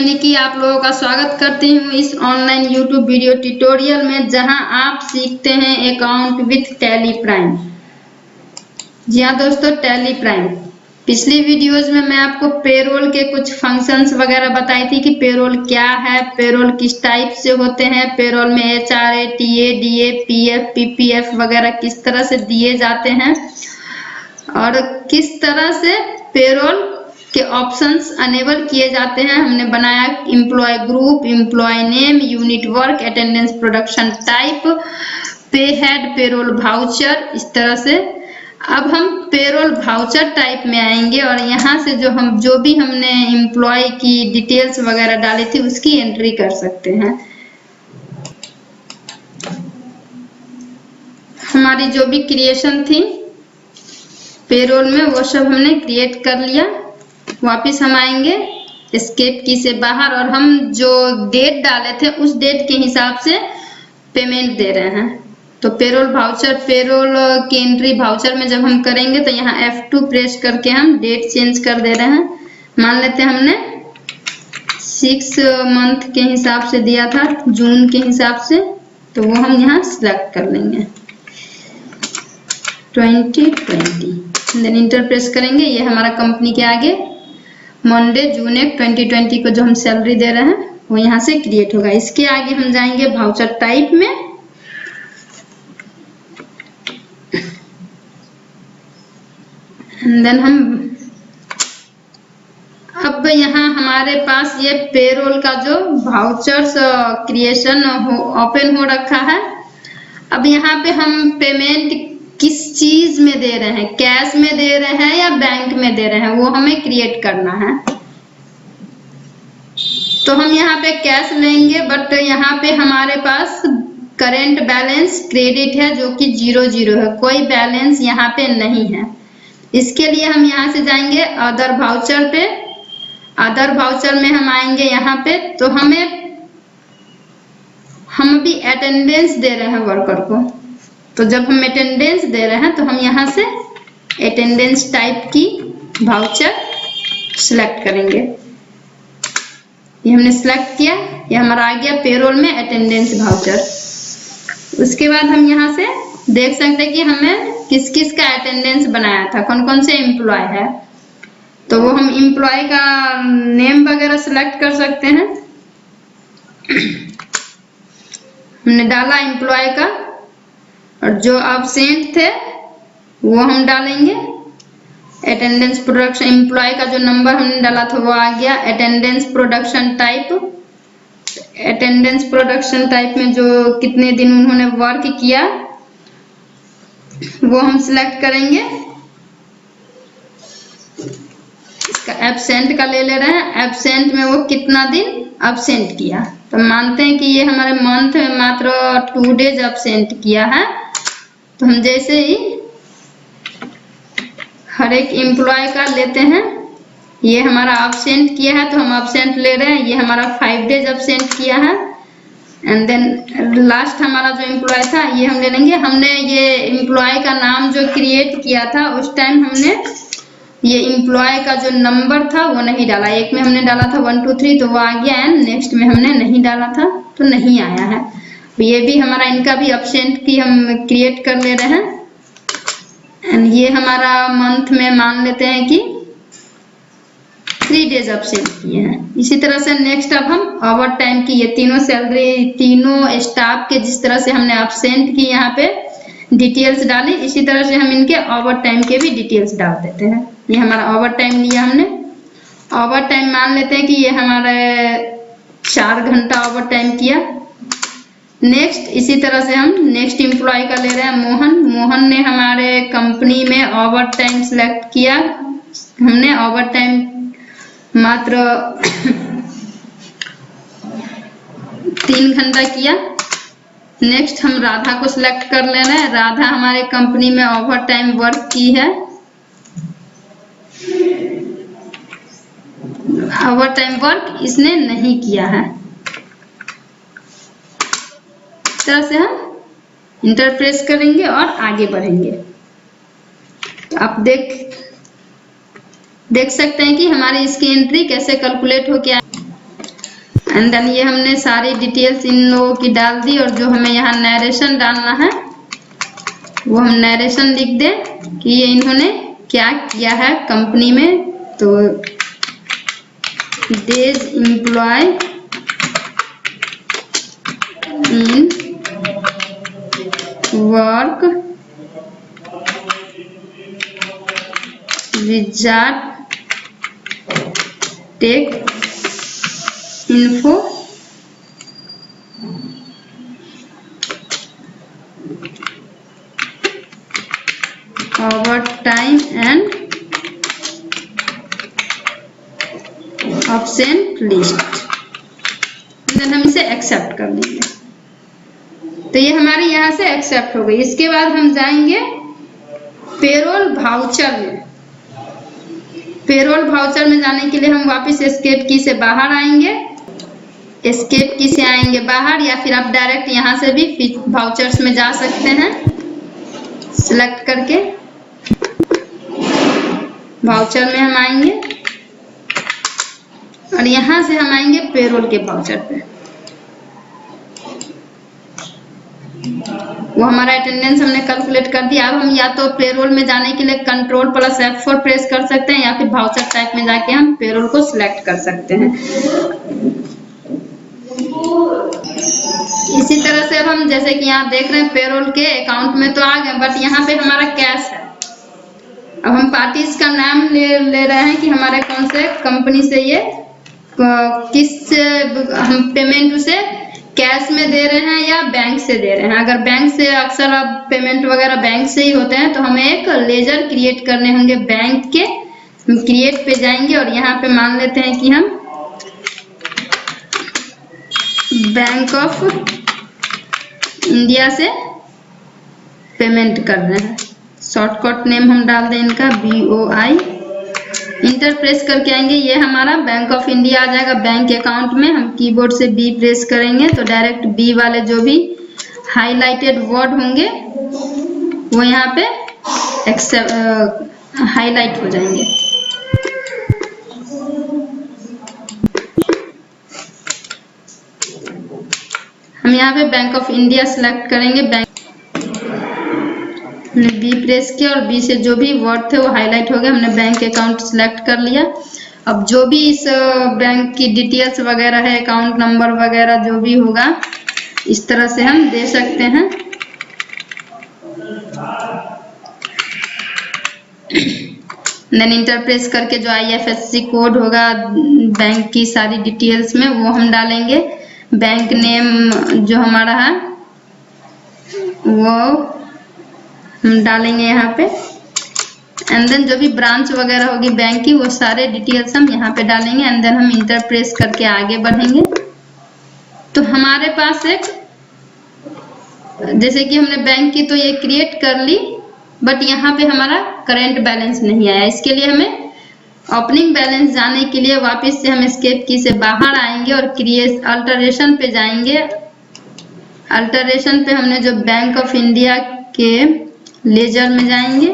की आप लोगों का स्वागत करती हूँ इस ऑनलाइन यूट्यूब वीडियो ट्यूटोरियल में, जहां आप सीखते हैं अकाउंट विथ टैली प्राइम। जी हाँ दोस्तों, टैली प्राइम। पिछली वीडियोस में मैं आपको पेरोल के कुछ फंक्शंस वगैरह बताई थी कि पेरोल क्या है, पेरोल किस टाइप से होते हैं, पेरोल में HRA, TA, DA, PF, PPF वगैरह किस तरह से दिए जाते हैं और किस तरह से पेरोल के ऑप्शंस अनेबल किए जाते हैं। हमने बनाया employ group, employ name, unit work, attendance, production type, pay head, payroll voucher, इस तरह से। अब हम पेरोल वाउचर टाइप में आएंगे और यहाँ से जो भी हमने एम्प्लॉय की डिटेल्स वगैरह डाली थी उसकी एंट्री कर सकते हैं। हमारी जो भी क्रिएशन थी पेरोल में वो सब हमने क्रिएट कर लिया। वापिस हम आएंगे एस्केप की से बाहर और हम जो डेट डाले थे उस डेट के हिसाब से पेमेंट दे रहे हैं। तो पेरोल वाउचर, पेरोल की एंट्री वाउचर में जब हम करेंगे तो यहाँ F2 प्रेस करके हम डेट चेंज कर दे रहे हैं। मान लेते हैं हमने 6 मंथ के हिसाब से दिया था, जून के हिसाब से, तो वो हम यहाँ सिलेक्ट कर लेंगे 2020। देन इंटर प्रेस करेंगे। ये हमारा कंपनी के आगे मंडे जून 1 2020 को जो हम सैलरी दे रहे हैं वो यहाँ से क्रिएट होगा। इसके आगे हम जाएंगे वाउचर टाइप में। देन हम अब यहाँ हमारे पास ये पेरोल का जो वाउचर्स क्रिएशन ओपन हो रखा है। अब यहाँ पे हम पेमेंट किस चीज में दे रहे हैं, कैश में दे रहे हैं या बैंक में दे रहे हैं, वो हमें क्रिएट करना है। तो हम यहाँ पे कैश लेंगे, बट यहाँ पे हमारे पास करेंट बैलेंस क्रेडिट है जो कि 00 है, कोई बैलेंस यहाँ पे नहीं है। इसके लिए हम यहाँ से जाएंगे अदर वाउचर पे। अदर वाउचर में हम आएंगे यहाँ पे, तो हम भी अटेंडेंस दे रहे हैं वर्कर को। तो जब हम अटेंडेंस दे रहे हैं तो हम यहाँ से अटेंडेंस टाइप की वाउचर सिलेक्ट करेंगे। ये हमने सिलेक्ट किया, ये हमारा आ गया पेरोल में अटेंडेंस वाउचर। उसके बाद हम यहाँ से देख सकते हैं कि हमें किस किस का अटेंडेंस बनाया था, कौन कौन से एम्प्लॉय है। तो वो हम एम्प्लॉय का नेम वगैरह सिलेक्ट कर सकते हैं। हमने डाला एम्प्लॉय का, और जो एब्सेंट थे वो हम डालेंगे। अटेंडेंस प्रोडक्शन, एम्प्लॉय का जो नंबर हमने डाला था वो आ गया। Attendance production type, attendance production type में जो कितने दिन उन्होंने वर्क किया वो हम सिलेक्ट करेंगे। इसका एब्सेंट का ले रहे हैं, एब्सेंट में वो कितना दिन एब्सेंट किया। तो मानते हैं कि ये हमारे मंथ में मात्र 2 डेज एब्सेंट किया है। तो हम जैसे ही हर एक एम्प्लॉय का लेते हैं, ये हमारा एब्सेंट किया है तो हम एब्सेंट ले रहे हैं। ये हमारा 5 डेज एब्सेंट किया है। एंड देन लास्ट हमारा जो एम्प्लॉय था ये हम ले लेंगे। हमने ये एम्प्लॉय का नाम जो क्रिएट किया था उस टाइम हमने ये एम्प्लॉय का जो नंबर था वो नहीं डाला। एक में हमने डाला था 1 2 3 तो वो आ गया, एंड नेक्स्ट में हमने नहीं डाला था तो नहीं आया है। ये भी हमारा, इनका भी एब्सेंट की हम क्रिएट कर ले रहे हैं। एंड ये हमारा मंथ में मान लेते हैं कि 3 डेज एब्सेंट किए हैं। इसी तरह से नेक्स्ट अब हम ओवर टाइम की ये तीनों सैलरी, तीनों स्टाफ के जिस तरह से हमने एब्सेंट की यहाँ पे डिटेल्स डाली, इसी तरह से हम इनके ओवर टाइम के भी डिटेल्स डाल देते हैं। ये हमारा ओवर टाइम लिया हमने। ओवर टाइम मान लेते हैं कि ये हमारे 4 घंटा ओवर टाइम किया। नेक्स्ट इसी तरह से हम नेक्स्ट एम्प्लॉय का ले रहे हैं मोहन। मोहन ने हमारे कंपनी में ओवर टाइम सिलेक्ट किया। हमने ओवर टाइम मात्र 3 घंटा किया। नेक्स्ट हम राधा को सिलेक्ट कर ले रहे हैं। राधा हमारे कंपनी में ओवर टाइम वर्क की है। ओवर टाइम वर्क इसने नहीं किया है। इस तरह से हम इंटर प्रेस करेंगे और आगे बढ़ेंगे। तो आप देख सकते हैं कि हमारी इसकी एंट्री कैसे कैलकुलेट हो गया। एंड देन ये हमने सारी डिटेल्स इन लोगों की डाल दी, और जो हमें यहाँ नरेशन डालना है वो हम नरेशन लिख दें कि ये इन्होंने क्या किया है कंपनी में। तो days employ in work wizard take info over time and absent list. Then हम इसे एक्सेप्ट कर लेंगे। तो ये हमारे यहाँ से एक्सेप्ट हो गई। इसके बाद हम जाएंगे पेरोल वाउचर में। पेरोल वाउचर में जाने के लिए हम वापस एस्केप की से बाहर आएंगे। एस्केप की से आएंगे बाहर, या फिर आप डायरेक्ट यहाँ से भी वाउचर्स में जा सकते हैं सिलेक्ट करके। वाउचर में हम आएंगे और यहाँ से हम आएंगे पेरोल के वाउचर पे। वो हमारा अटेंडेंस हमने कैलकुलेट कर दिया। अब हम या तो पेरोल में जाने के लिए Ctrl+F4 प्रेस कर सकते हैं, या फिर वाउचर टाइप में जाके हम पेरोल को सिलेक्ट कर सकते हैं। इसी तरह से अब हम जैसे कि यहाँ देख रहे हैं पेरोल के अकाउंट में तो आ गए, बट यहाँ पे हमारा कैश है। अब हम पार्टीज का नाम ले रहे हैं कि हमारे कौन से कंपनी से ये किस हम पेमेंट उसे कैश में दे रहे हैं या बैंक से दे रहे हैं। अगर बैंक से, अक्सर अब पेमेंट वगैरह बैंक से ही होते हैं, तो हमें एक लेजर क्रिएट करने होंगे बैंक के। हम क्रिएट पे जाएंगे और यहाँ पे मान लेते हैं कि हम बैंक ऑफ इंडिया से पेमेंट कर रहे हैं। शॉर्टकट नेम हम डाल दें इनका BOI। इंटर प्रेस करके आएंगे, ये हमारा बैंक ऑफ इंडिया आ जाएगा बैंक अकाउंट में। हम कीबोर्ड से B प्रेस करेंगे तो डायरेक्ट B वाले जो भी हाईलाइटेड वर्ड होंगे वो यहाँ पे हाईलाइट हो जाएंगे। हम यहाँ पे बैंक ऑफ इंडिया सिलेक्ट करेंगे। बैंक हमने B प्रेस किया और B से जो भी वर्ड थे वो हाईलाइट हो गए। हमने बैंक अकाउंट सिलेक्ट कर लिया। अब जो भी इस बैंक की डिटेल्स वगैरह है, अकाउंट नंबर वगैरह जो भी होगा, इस तरह से हम दे सकते हैं। देन इंटर प्रेस करके जो IFSC कोड होगा बैंक की सारी डिटेल्स में वो हम डालेंगे। बैंक नेम जो हमारा है वो हम डालेंगे यहाँ पे। एंड देन जो भी ब्रांच वगैरह होगी बैंक की वो सारे डिटेल्स हम यहाँ पे डालेंगे। एंड देन हम इंटर प्रेस करके आगे बढ़ेंगे। तो हमारे पास एक, जैसे कि हमने बैंक की तो ये क्रिएट कर ली, बट यहाँ पे हमारा करंट बैलेंस नहीं आया। इसके लिए हमें ओपनिंग बैलेंस जाने के लिए वापस से हम एस्केप की से बाहर आएंगे और क्रिएट अल्टरेशन पे जाएंगे। अल्टरेशन पे हमने जो बैंक ऑफ इंडिया के लेजर में जाएंगे।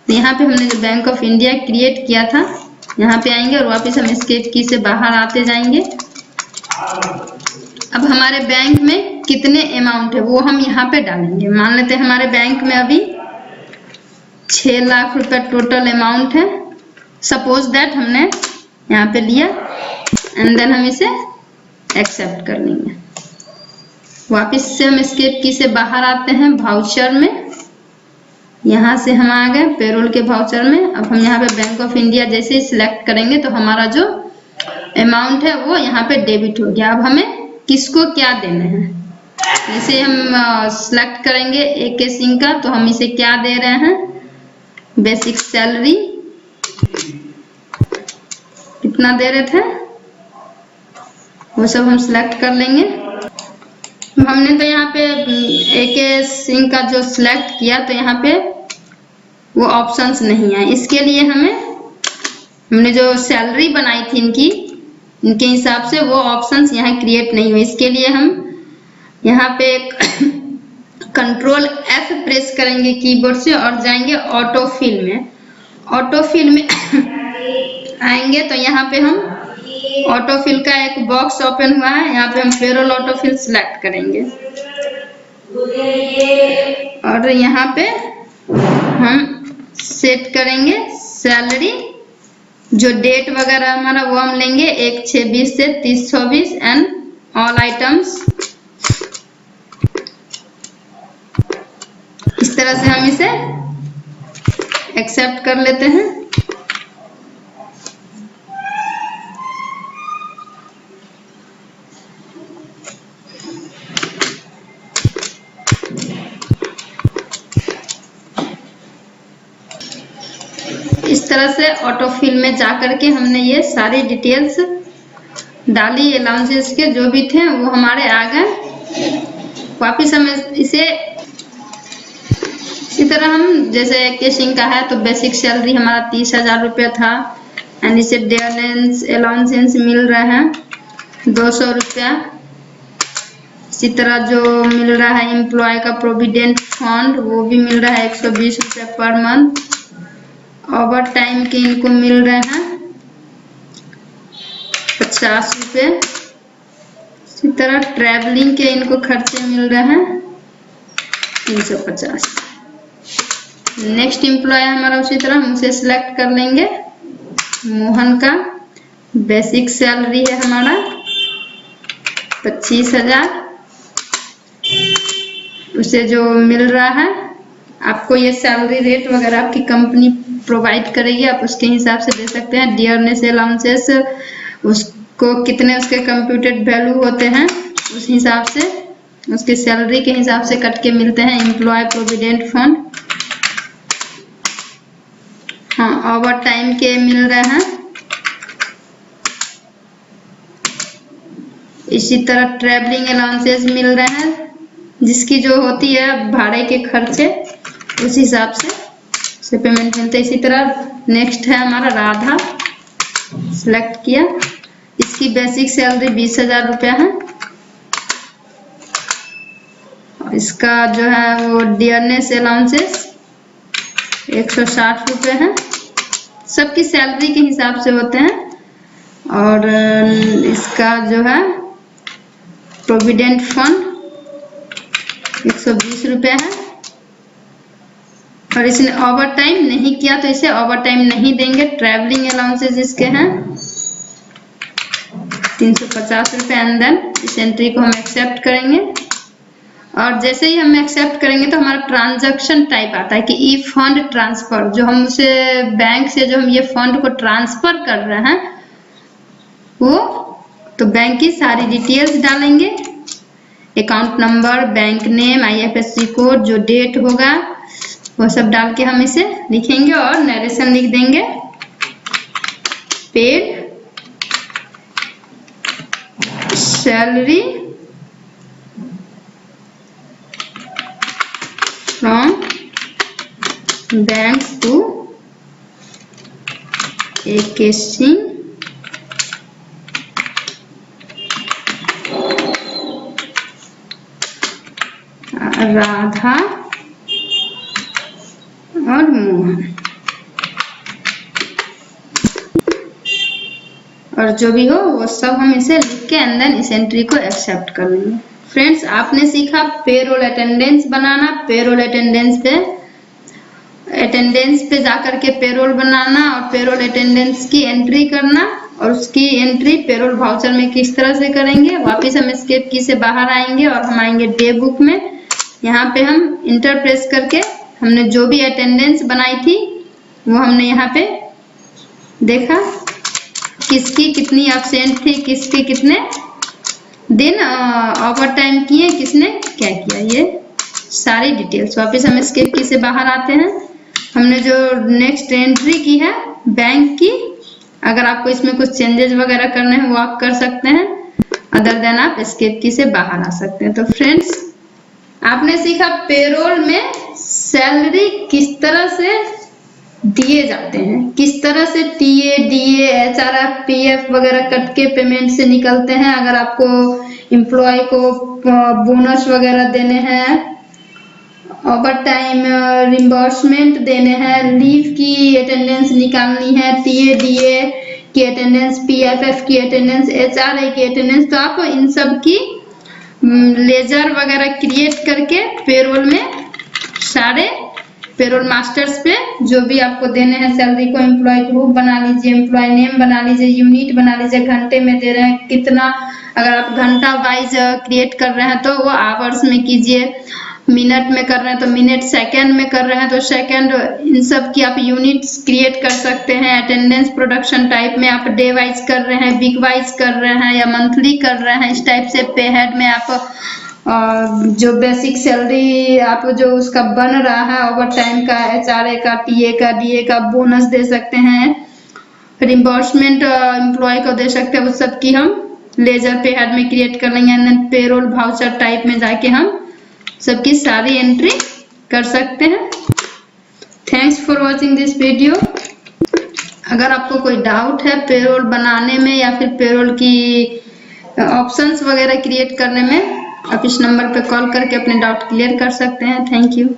यहाँ पे हमने जो बैंक ऑफ इंडिया क्रिएट किया था यहाँ पे आएंगे और वापस हम एस्केप की से बाहर आते जाएंगे। अब हमारे बैंक में कितने अमाउंट है वो हम यहाँ पे डालेंगे। मान लेते हैं हमारे बैंक में अभी 6 लाख रुपए टोटल अमाउंट है। सपोज दैट हमने यहाँ पे लिया एंड देन हम इसे एक्सेप्ट कर लेंगे। वापस से हम एस्केप की से बाहर आते हैं वाउचर में। यहाँ से हम आ गए पेरोल के वाउचर में। अब हम यहाँ पे बैंक ऑफ इंडिया जैसे ही सिलेक्ट करेंगे तो हमारा जो अमाउंट है वो यहाँ पे डेबिट हो गया। अब हमें किसको क्या देना है, जैसे हम सिलेक्ट करेंगे AK सिंह का, तो हम इसे क्या दे रहे हैं, बेसिक सैलरी कितना दे रहे थे वो सब हम सिलेक्ट कर लेंगे। हमने तो यहाँ पे AK सिंह का जो सिलेक्ट किया तो यहाँ पे वो ऑप्शंस नहीं है। इसके लिए हमने जो सैलरी बनाई थी इनके हिसाब से वो ऑप्शंस यहाँ क्रिएट नहीं हुए। इसके लिए हम यहाँ पे Ctrl+F प्रेस करेंगे कीबोर्ड से और जाएंगे ऑटो फिल में। ऑटो फिल में आएंगे तो यहाँ पे हम ऑटोफिल का एक बॉक्स ओपन हुआ है, यहाँ पे हम पेरोल ऑटोफिल सिलेक्ट करेंगे और यहाँ पे हम सेट करेंगे सैलरी, जो डेट वगैरह हमारा वो हम लेंगे 1/6/20 से 30/24 एंड ऑल आइटम्स। इस तरह से हम इसे एक्सेप्ट कर लेते हैं। इस तरह से ऑटोफिल में जाकर के हमने ये सारी डिटेल्स डाली, अलाउंसेस के जो भी थे वो हमारे आ गए। वापिस हम इसे इसी तरह हम जैसे केशिंग का है तो बेसिक सैलरी हमारा 30,000 रुपया था एंड इसे डेयरनेस अलाउंसेस मिल रहा है 200 रुपया। इसी तरह जो मिल रहा है एम्प्लॉय का प्रोविडेंट फंड वो भी मिल रहा है 120 रुपया पर मंथ। ओवर टाइम के इनको मिल रहे हैं 50 रुपये। इसी तरह ट्रैवलिंग के इनको खर्चे मिल रहे हैं 350। नेक्स्ट एम्प्लॉय हमारा उसी तरह हम उसे सिलेक्ट कर लेंगे। मोहन का बेसिक सैलरी है हमारा 25,000। उसे जो मिल रहा है, आपको ये सैलरी रेट वगैरह आपकी कंपनी प्रोवाइड करेगी, आप उसके हिसाब से दे सकते हैं। डियरनेस अलाउंसेस उसको कितने उसके कंप्यूटेड वैल्यू होते हैं उस हिसाब से उसके सैलरी के हिसाब से कट के मिलते हैं। एम्प्लॉय प्रोविडेंट फंड, हाँ ओवर टाइम के मिल रहे हैं। इसी तरह ट्रैवलिंग अलाउंसेस मिल रहे हैं, जिसकी जो होती है भाड़े के खर्चे उस हिसाब से पेमेंट मिलते हैं। इसी तरह नेक्स्ट है हमारा राधा, सिलेक्ट किया। इसकी बेसिक सैलरी 20,000 रुपया है। इसका जो है वो डियरनेस अलाउंसेस 160 रुपये है। सबकी सैलरी के हिसाब से होते हैं। और इसका जो है प्रोविडेंट फंड 120 रुपये है। और इसने ओवर टाइम नहीं किया तो इसे ओवर टाइम नहीं देंगे। ट्रैवलिंग अलाउंसेस इसके हैं 350 रुपये। एंड देन इस एंट्री को हम एक्सेप्ट करेंगे। और जैसे ही हम एक्सेप्ट करेंगे तो हमारा ट्रांजैक्शन टाइप आता है कि ई फंड ट्रांसफर, जो हम उसे बैंक से जो हम ये फंड को ट्रांसफर कर रहे हैं वो तो बैंक की सारी डिटेल्स डालेंगे, account number, bank name, IFSC code, जो डेट होगा वो सब डाल के हम इसे लिखेंगे और नरेशन लिख देंगे। Paid salary from bank to cashing Radha और मोहन, और जो भी हो वो सब हम इसे लिख के एंड देन इस एंट्री को एक्सेप्ट कर लेंगे। फ्रेंड्स, आपने सीखा पेरोल अटेंडेंस बनाना। पेरोल अटेंडेंस पे जाकर के पेरोल बनाना और पेरोल अटेंडेंस की एंट्री करना, और उसकी एंट्री पेरोल वाउचर में किस तरह से करेंगे। वापिस हम एस्केप की से बाहर आएंगे और हम आएंगे डे बुक में। यहाँ पे हम इंटर प्रेस करके हमने जो भी अटेंडेंस बनाई थी वो हमने यहाँ पे देखा, किसकी कितनी एब्सेंट थी, किसके कितने दिन ओवर टाइम किए, किसने क्या किया, ये सारी डिटेल्स। वापस हम एस्केप की से बाहर आते हैं। हमने जो नेक्स्ट एंट्री की है बैंक की, अगर आपको इसमें कुछ चेंजेस वगैरह करने हैं वो आप कर सकते हैं, अदर देन आप एस्केप की से बाहर आ सकते हैं। तो फ्रेंड्स, आपने सीखा पेरोल में सैलरी किस तरह से दिए जाते हैं, किस तरह से टीए, डीए, HRF, PF वगैरह कट के पेमेंट से निकलते हैं। अगर आपको एम्प्लॉय को बोनस वगैरह देने हैं, ओवर टाइम रिम्बर्समेंट देने हैं, लीव की अटेंडेंस निकालनी है, टीए, डीए की अटेंडेंस, PFF की अटेंडेंस, HRA की अटेंडेंस, तो आप इन सब की लेजर वगैरह क्रिएट करके पेरोल में सारे पेरोल मास्टर्स पे जो भी आपको देने हैं सैलरी को, एम्प्लॉय ग्रुप बना लीजिए, एम्प्लॉय नेम बना लीजिए, यूनिट बना लीजिए, घंटे में दे रहे हैं कितना, अगर आप घंटा वाइज क्रिएट कर रहे हैं तो वो आवर्स में कीजिए, मिनट में कर रहे हैं तो मिनट, सेकंड में कर रहे हैं तो सेकंड, इन सब की आप यूनिट्स क्रिएट कर सकते हैं। अटेंडेंस प्रोडक्शन टाइप में आप डे वाइज कर रहे हैं, वीक वाइज कर रहे हैं या मंथली कर रहे हैं, इस टाइप से पे हेड में आप जो बेसिक सैलरी आप जो उसका बन रहा है ओवर टाइम का, HRA का, TA का, DA का बोनस दे सकते हैं, रिम्बर्समेंट एम्प्लॉय को दे सकते हैं, उस सब की हम लेजर पे हेड में क्रिएट कर लेंगे। And then payroll voucher type में जाके हम सबकी सारी एंट्री कर सकते हैं। Thanks for watching this video. अगर आपको कोई डाउट है पेरोल बनाने में या फिर पेरोल की ऑप्शंस वगैरह क्रिएट करने में, आप इस नंबर पे कॉल करके अपने डाउट क्लियर कर सकते हैं। Thank you.